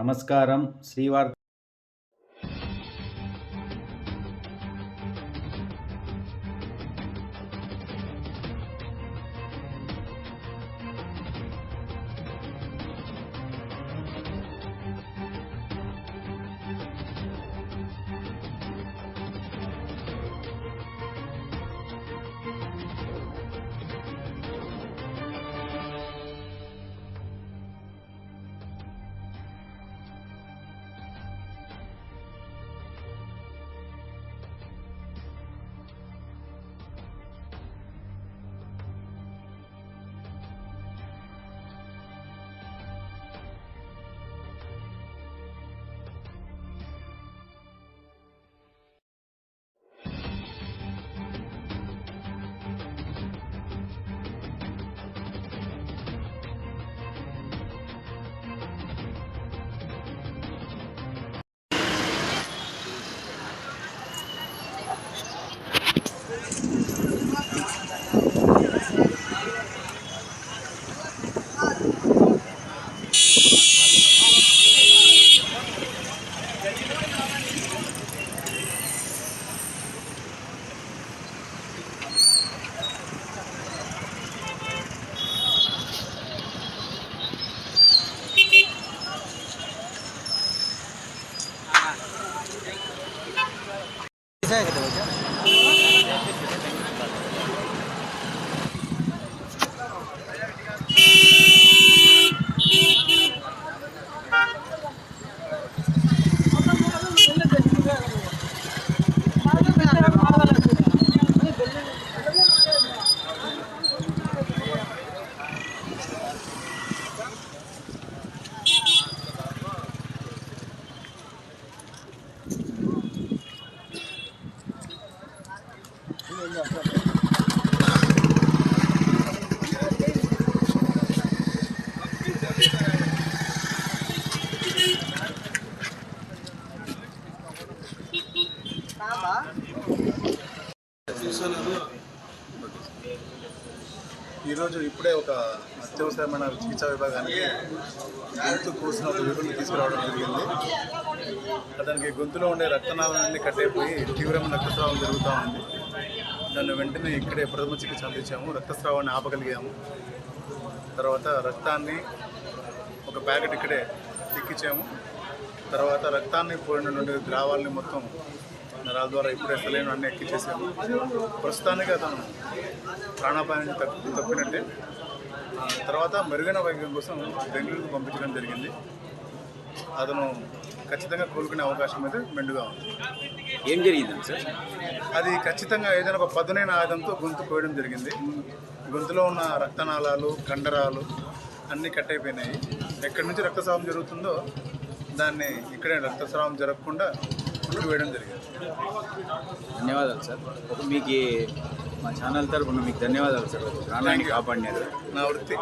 నమస్కారం. శ్రీవార్త ఈరోజు ఇప్పుడే ఒక అత్యవసరమైన చికిత్సా విభాగానికి గొంతు కోసిన ఒక విధుల్ని తీసుకురావడం జరిగింది. అతనికి గొంతులో ఉండే రక్తనాళాలన్నీ కట్టయిపోయి తీవ్రమైన రక్తస్రావం జరుగుతూ ఉంది. దాన్ని వెంటనే ఇక్కడే ప్రథమ చికిత్స అందించాము. రక్తస్రావాన్ని ఆపగలిగాము. తర్వాత రక్తాన్ని ఒక ప్యాకెట్ ఇక్కడే ఎక్కించాము. తర్వాత రక్తాన్ని పోయిన నుండి ద్రావాలని మొత్తం నరాల ద్వారా ఇప్పుడే సెలైన్ అన్నీ ఎక్కించేసాము. ప్రస్తుతానికి అతను ప్రాణాపాయాన్ని తప్పినట్టే. తర్వాత మెరుగైన వైద్యం కోసం బెంగళూరుకు పంపించడం జరిగింది. అతను ఖచ్చితంగా కోలుకునే అవకాశం అయితే మెండుగా ఉంది. ఏం జరిగింది సార్? అది ఖచ్చితంగా ఏదైనా ఒక పదునైన ఆయుధంతో గొంతు కోయడం జరిగింది. గొంతులో ఉన్న రక్తనాళాలు, కండరాలు అన్నీ కట్ అయిపోయినాయి. ఎక్కడి నుంచి రక్తస్రావం జరుగుతుందో దాన్ని ఇక్కడే రక్తస్రావం జరగకుండా వేయడం జరిగింది. ధన్యవాదాలు సార్. మీకు మా ఛానల్ తరఫున మీకు ధన్యవాదాలు సార్. ప్రాణాన్ని కాపాడినారు. నా వృత్తి